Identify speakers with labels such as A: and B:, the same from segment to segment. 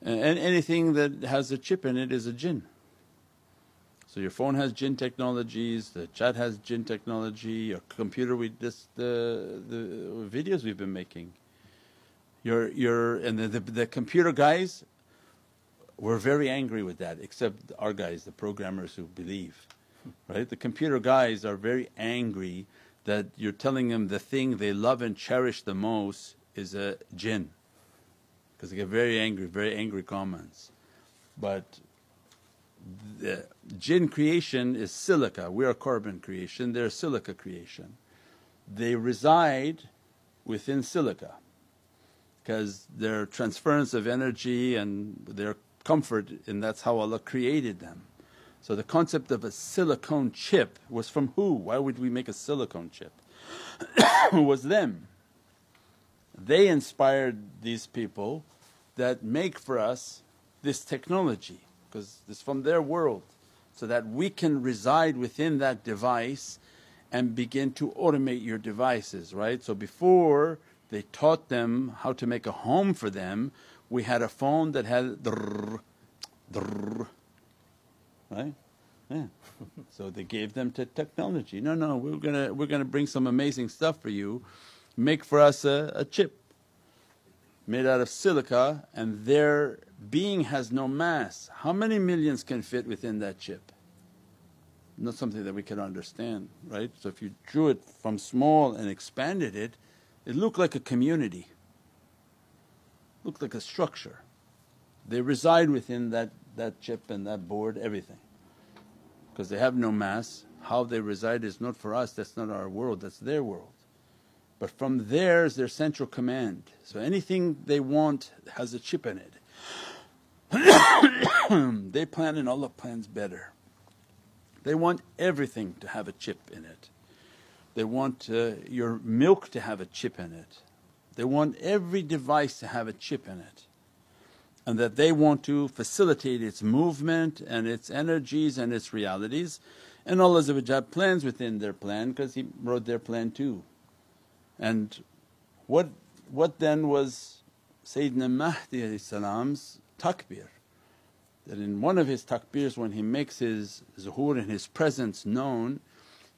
A: And anything that has a chip in it is a jinn. So your phone has jinn technologies, the chat has jinn technology, your computer, the videos we've been making. And the computer guys were very angry with that, except our guys, the programmers who believe. Right? The computer guys are very angry that you're telling them the thing they love and cherish the most is a jinn, because they get very angry comments. But the jinn creation is silica, we're a carbon creation, they're silica creation. They reside within silica because their transference of energy and their comfort, and that's how Allah created them. So the concept of a silicone chip was from who? Why would we make a silicone chip? It was them. They inspired these people that make for us this technology, because it's from their world, so that we can reside within that device and begin to automate your devices, right? So before they taught them how to make a home for them, we had a phone that had drrrr, drrrr, right? Yeah. So they gave them to technology. No, we're gonna bring some amazing stuff for you. Make for us a chip made out of silica, and their being has no mass. How many millions can fit within that chip? Not something that we can understand, right? So if you drew it from small and expanded it, it looked like a community, looked like a structure. They reside within that chip and that board, everything, because they have no mass. How they reside is not for us, that's not our world, that's their world. But from there is their central command. So anything they want has a chip in it. They plan and Allah plans better. They want everything to have a chip in it. They want your milk to have a chip in it. They want every device to have a chip in it, and that they want to facilitate its movement and its energies and its realities. And Allah plans within their plan, because He wrote their plan too. And what then was Sayyidina Mahdi's takbir? That in one of his takbirs, when he makes his zuhur and his presence known,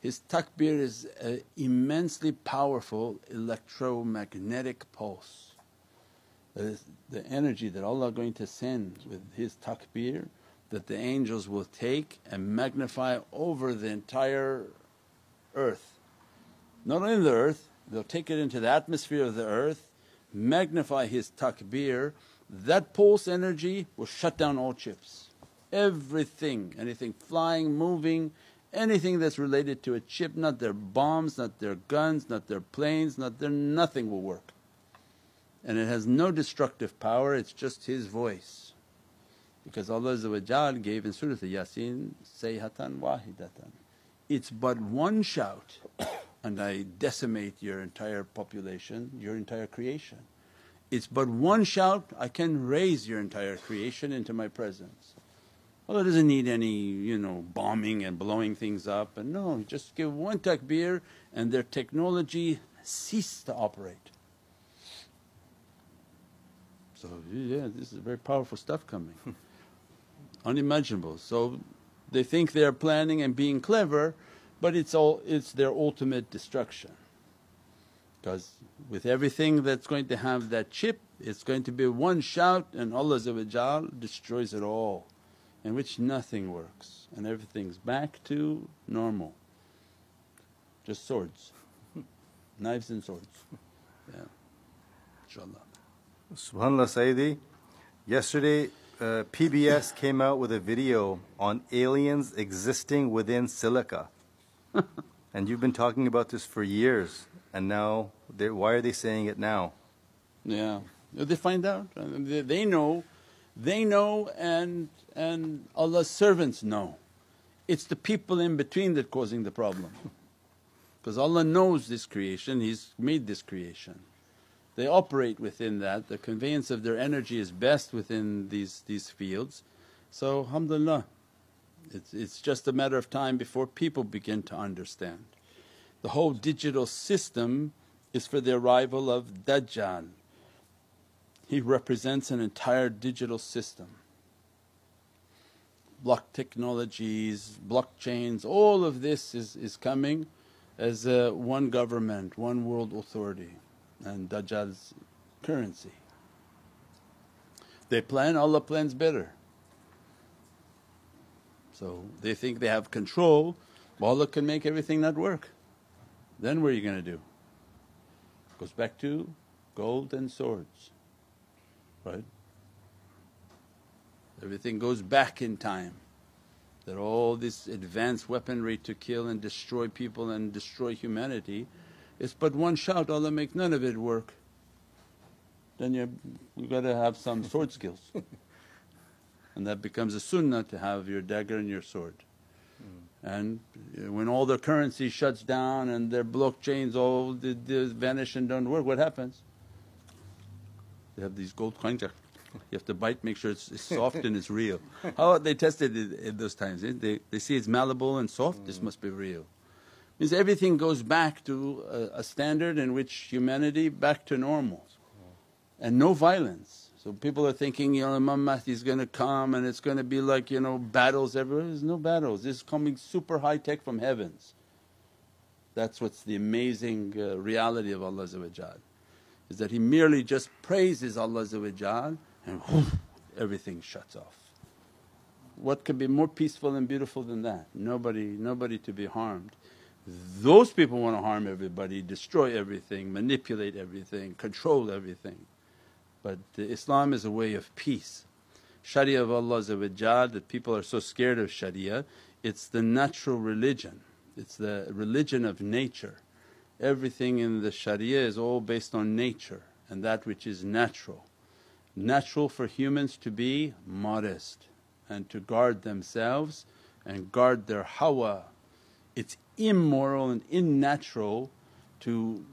A: his takbir is an immensely powerful electromagnetic pulse. That is the energy that Allah is going to send with His takbir, that the angels will take and magnify over the entire earth. Not only the earth, they'll take it into the atmosphere of the earth, magnify His takbir. That pulse energy will shut down all chips. Everything, anything flying, moving, anything that's related to a chip, not their bombs, not their guns, not their planes, not their nothing will work. And it has no destructive power, it's just His voice. Because Allah gave in Surah Yasin, sayhatan wahidatan. It's but one shout and I decimate your entire population, your entire creation. It's but one shout, I can raise your entire creation into my presence. Allah doesn't need any bombing and blowing things up, and no, just give one takbir and their technology cease to operate. So yeah, this is very powerful stuff coming, unimaginable. So they think they're planning and being clever, but it's their ultimate destruction. Because with everything that's going to have that chip, it's going to be one shout and Allah destroys it all, in which nothing works and everything's back to normal. Just swords, knives and swords. Yeah, inshaAllah.
B: SubhanAllah Sayyidi, yesterday PBS came out with a video on aliens existing within silica. And you've been talking about this for years, and now why are they saying it now?
A: Yeah, they find out. They know, and Allah's servants know. It's the people in between that causing the problem. Because Allah knows this creation, He's made this creation. They operate within that, the conveyance of their energy is best within these fields. So alhamdulillah, it's just a matter of time before people begin to understand. The whole digital system is for the arrival of Dajjal. He represents an entire digital system. Block technologies, blockchains, all of this is coming as one government, one world authority, and Dajjal's currency. They plan, Allah plans better. So they think they have control, but Allah can make everything not work. Then what are you going to do? Goes back to gold and swords, right? Everything goes back in time. That all this advanced weaponry to kill and destroy people and destroy humanity, it's but one shout, Allah make none of it work. Then you got to have some sword skills. And that becomes a sunnah to have your dagger and your sword. And when all their currency shuts down and their blockchains all they vanish and don't work, what happens? They have these gold coins. You have to bite, make sure it's soft and it's real. How they tested it in those times? They see it's malleable and soft, this must be real. Means everything goes back to a standard in which humanity back to normal and no violence. So people are thinking, Imam Mahdi is going to come and it's going to be like battles everywhere. There's no battles, this is coming super high tech from heavens. That's what's the amazing reality of Allah is that He merely just praises Allah and everything shuts off. What could be more peaceful and beautiful than that? Nobody to be harmed. Those people want to harm everybody, destroy everything, manipulate everything, control everything. But Islam is a way of peace. Sharia of Allah that people are so scared of Sharia, it's the natural religion, it's the religion of nature. Everything in the Sharia is all based on nature and that which is natural. Natural for humans to be modest and to guard themselves and guard their hawa. It's immoral and unnatural to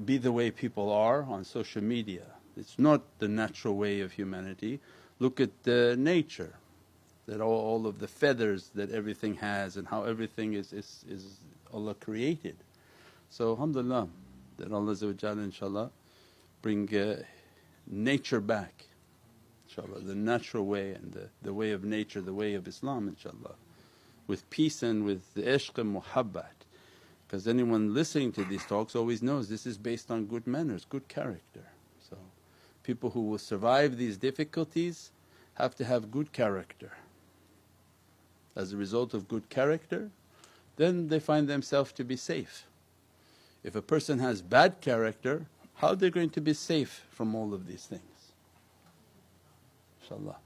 A: be the way people are on social media. It's not the natural way of humanity. Look at nature, that all of the feathers that everything has and how everything is Allah created. So alhamdulillah that Allah inshaAllah bring nature back, inshaAllah, the natural way and the way of nature, the way of Islam inshaAllah, with peace and with the ishq and muhabbat. Because anyone listening to these talks always knows this is based on good manners, good character. So people who will survive these difficulties have to have good character. As a result of good character, then they find themselves to be safe. If a person has bad character, how are they going to be safe from all of these things? InshaAllah.